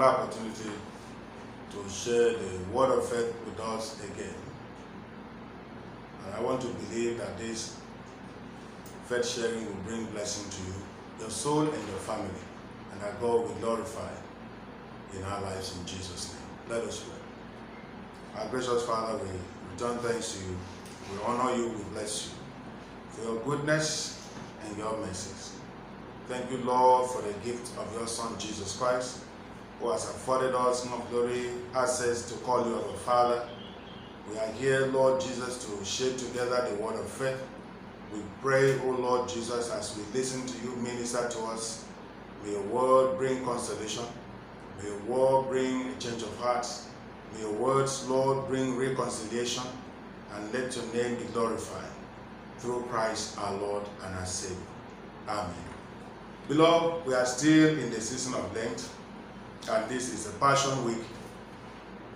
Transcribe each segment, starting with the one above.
another opportunity to share the word of faith with us again. And I want to believe that this faith sharing will bring blessing to you, your soul and your family, and that God will glorify in our lives in Jesus' name. Let us pray. Our gracious Father, we return thanks to you. We honor you, we bless you for your goodness and your mercies. Thank you, Lord, for the gift of your Son, Jesus Christ, who has afforded us, King of glory, access to call you our Father. We are here, Lord Jesus, to share together the word of faith. We pray, O Lord Jesus, as we listen to you minister to us, may your word bring consolation. May your word bring a change of hearts. May your words, Lord, bring reconciliation, and let your name be glorified through Christ our Lord and our Savior. Amen. Beloved, we are still in the season of Lent, and this is the Passion Week.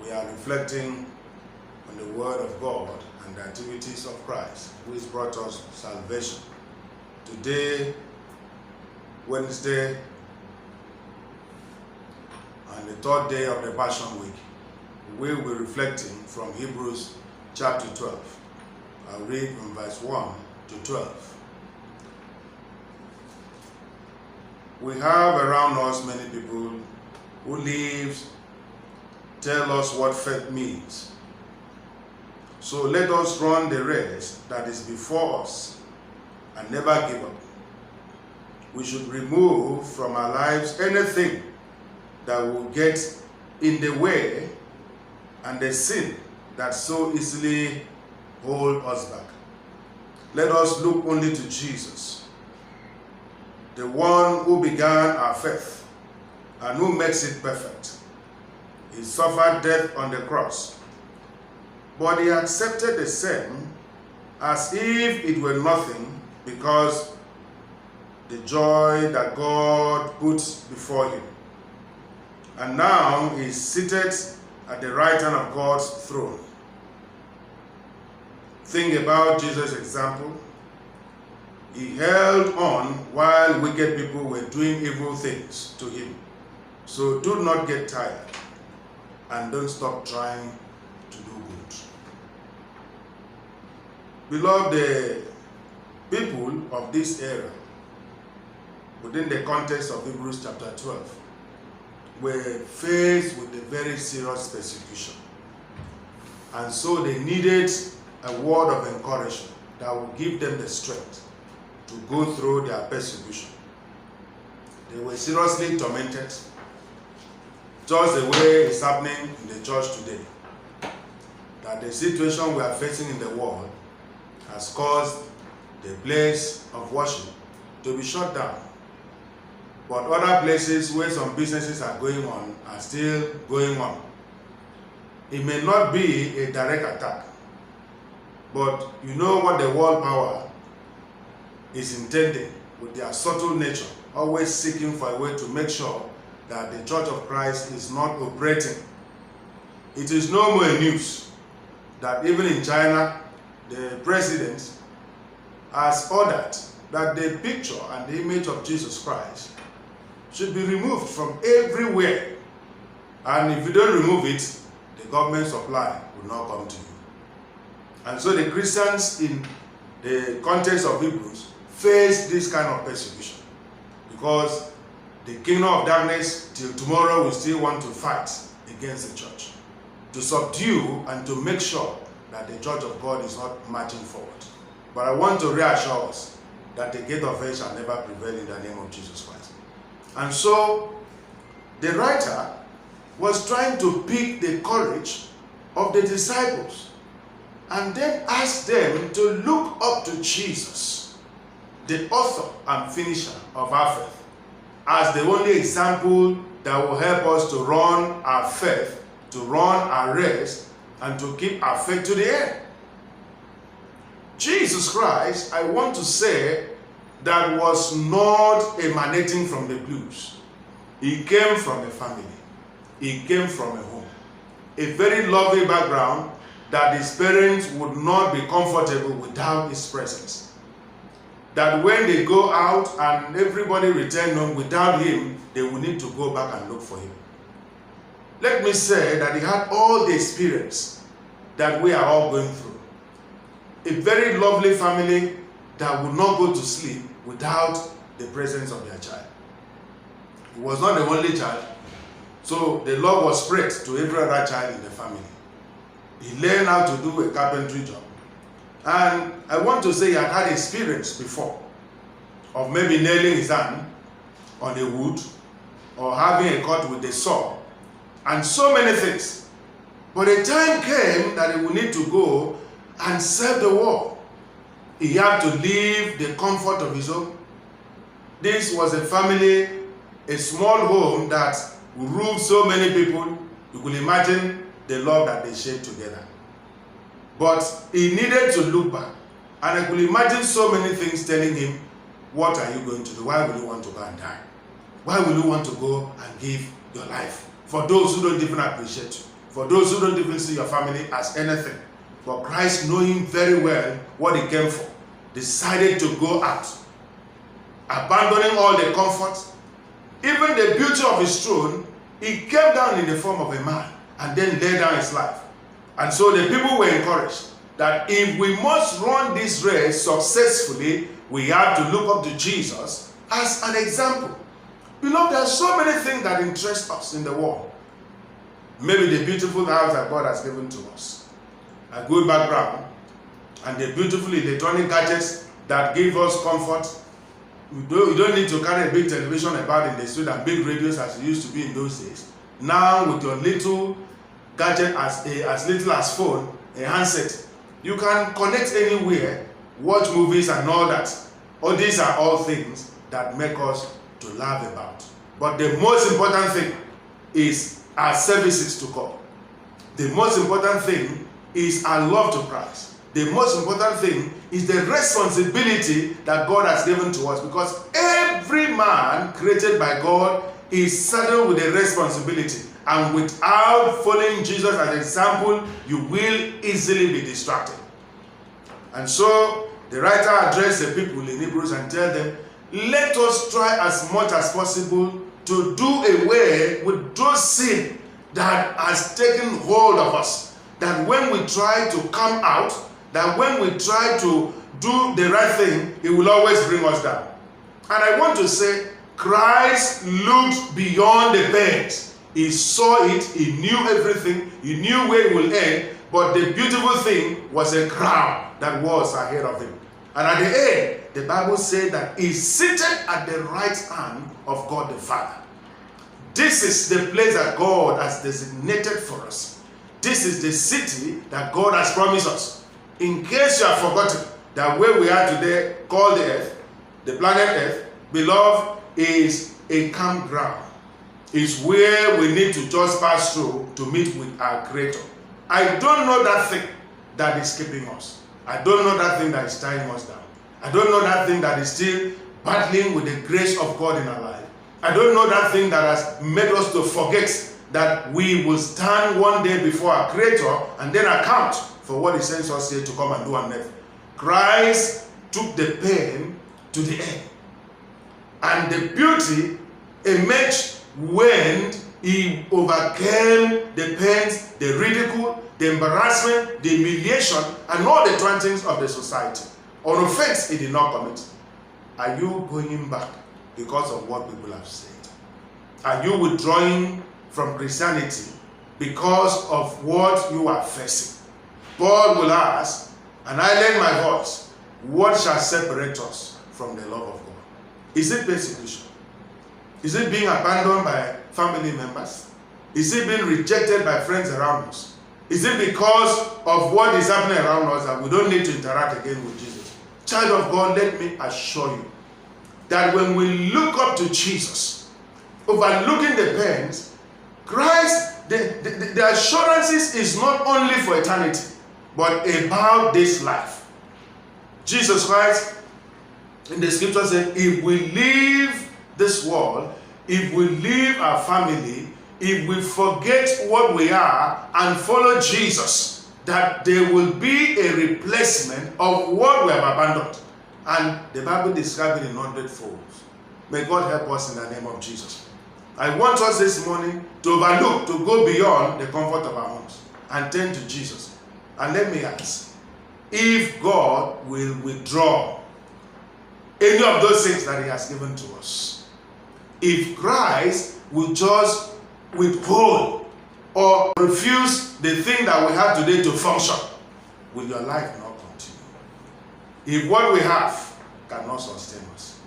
We are reflecting on the Word of God and the activities of Christ, who has brought us salvation. Today, Wednesday, and the third day of the Passion Week, we will be reflecting from Hebrews chapter 12. I'll read from verse 1 to 12. We have around us many people who live, tell us what faith means. So let us run the race that is before us and never give up. We should remove from our lives anything that will get in the way and the sin that so easily hold us back. Let us look only to Jesus, the one who began our faith and who makes it perfect. He suffered death on the cross, but he accepted the same as if it were nothing, because the joy that God puts before him. And now he is seated at the right hand of God's throne. Think about Jesus' example. He held on while wicked people were doing evil things to him. So do not get tired, and don't stop trying to do good. Beloved, the people of this era, within the context of Hebrews chapter 12, were faced with a very serious persecution. And so they needed a word of encouragement that would give them the strength to go through their persecution. They were seriously tormented, just the way it's happening in the church today. That the situation we are facing in the world has caused the place of worship to be shut down. But other places where some businesses are going on are still going on. It may not be a direct attack, but you know what the world power is intending with their subtle nature, always seeking for a way to make sure that the Church of Christ is not operating. It is no more news that even in China, the president has ordered that the picture and the image of Jesus Christ should be removed from everywhere. And if you don't remove it, the government supply will not come to you. And so the Christians in the context of Hebrews face this kind of persecution, because the kingdom of darkness till tomorrow will still want to fight against the church, to subdue and to make sure that the church of God is not marching forward. But I want to reassure us that the gate of hell shall never prevail in the name of Jesus Christ. And so the writer was trying to pick the courage of the disciples and then ask them to look up to Jesus, the author and finisher of our faith, as the only example that will help us to run our faith, to run our race, and to keep our faith to the end. Jesus Christ, I want to say, that was not emanating from the blues. He came from a family. He came from a home. A very lovely background that his parents would not be comfortable without his presence. That when they go out and everybody return home without him, they will need to go back and look for him. let me say that he had all the experience that we are all going through. A very lovely family that would not go to sleep without the presence of their child. He was not the only child, so the love was spread to every other child in the family. He learned how to do a carpentry job. And I want to say he had experience before of maybe nailing his hand on a wood or having a cut with a saw and so many things. But a time came that he would need to go and serve the world. He had to leave the comfort of his home. This was a family, a small home that ruled so many people. You could imagine the love that they shared together. But he needed to look back. And I could imagine so many things telling him, what are you going to do? Why will you want to go and die? Why will you want to go and give your life? For those who don't even appreciate you. For those who don't even see your family as anything. For Christ, knowing very well what he came for, decided to go out, abandoning all the comforts, even the beauty of his throne. He came down in the form of a man and then laid down his life. And so the people were encouraged that if we must run this race successfully, we have to look up to Jesus as an example. Beloved, there are so many things that interest us in the world. Maybe the beautiful house that God has given to us, a good background, and the beautiful electronic gadgets that give us comfort. You don't need to carry a big television about in the street and big radios as it used to be in those days. Now with your little gadget as little as phone, a handset, you can connect anywhere, watch movies and all that. All these are all things that make us to laugh about. But the most important thing is our services to God. The most important thing is our love to Christ. The most important thing is the responsibility that God has given to us, because every man created by God is saddled with a responsibility, and without following Jesus as an example, you will easily be distracted. And so the writer addressed the people in Hebrews and tell them, let us try as much as possible to do away with those sins that has taken hold of us, that when we try to come out, that when we try to do the right thing, it will always bring us down. And I want to say, Christ looked beyond the pains. He saw it, he knew everything, he knew where it will end, but the beautiful thing was a crown that was ahead of him. And at the end, the Bible said that he's seated at the right hand of God the Father. This is the place that God has designated for us. This is the city that God has promised us. In case you have forgotten that where we are today, called the earth, the planet Earth, beloved, is a campground. It's where we need to just pass through to meet with our Creator. I don't know that thing that is keeping us. I don't know that thing that is tying us down. I don't know that thing that is still battling with the grace of God in our life. I don't know that thing that has made us to forget that we will stand one day before our Creator and then account for what he sends us here to come and do on earth. Christ took the pain to the end. And the beauty emerged when he overcame the pains, the ridicule, the embarrassment, the humiliation, and all the twantings of the society. On offense, he did not commit. Are you going back because of what people have said? Are you withdrawing from Christianity because of what you are facing? Paul will ask, and I lend my voice, what shall separate us from the love of God? Is it persecution? Is it being abandoned by family members? Is it being rejected by friends around us? Is it because of what is happening around us that we don't need to interact again with Jesus? Child of God, let me assure you that when we look up to Jesus, overlooking the pains, Christ, the assurances is not only for eternity, but about this life. Jesus Christ, in the scripture said, if we leave this world, if we leave our family, if we forget what we are and follow Jesus, that there will be a replacement of what we have abandoned. And the Bible describes it in 100 folds. May God help us in the name of Jesus. I want us this morning to overlook, to go beyond the comfort of our homes and turn to Jesus. And let me ask, if God will withdraw any of those things that he has given to us, if Christ will just withhold or refuse the thing that we have today to function, will your life not continue? If what we have cannot sustain us,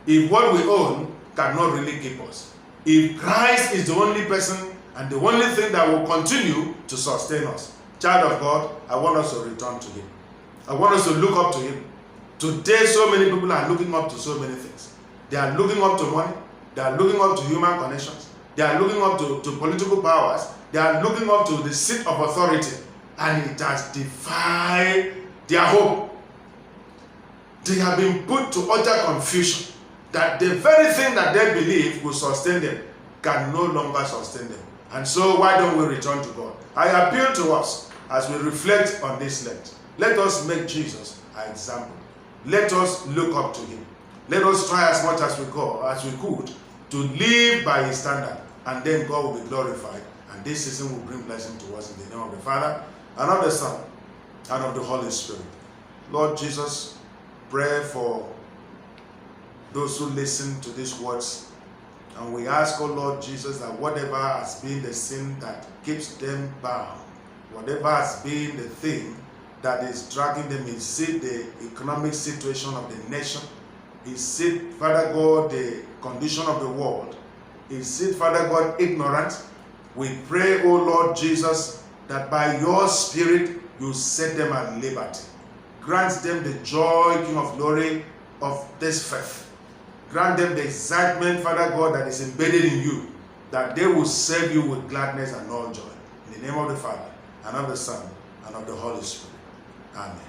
if what we own cannot really keep us, if Christ is the only person and the only thing that will continue to sustain us, child of God, I want us to return to him. I want us to look up to him. Today, so many people are looking up to so many things. They are looking up to money. They are looking up to human connections. They are looking up to political powers. They are looking up to the seat of authority. And it has defied their hope. They have been put to utter confusion that the very thing that they believe will sustain them can no longer sustain them. And so why don't we return to God? I appeal to us as we reflect on this Lent. Let us make Jesus our example. Let us look up to him. Let us try as much as we could to live by his standard, and then God will be glorified, and this season will bring blessing to us in the name of the Father, and of the Son, and of the Holy Spirit. Lord Jesus, pray for those who listen to these words, and we ask, oh Lord Jesus, that whatever has been the sin that keeps them bound, whatever has been the thing that is dragging them, is it the economic situation of the nation? Is it, Father God, the condition of the world? Is it, Father God, ignorance? We pray, O Lord Jesus, that by your Spirit you set them at liberty. Grant them the joy, King of glory, of this faith. Grant them the excitement, Father God, that is embedded in you, that they will serve you with gladness and all joy. In the name of the Father, and of the Son, and of the Holy Spirit. Amen.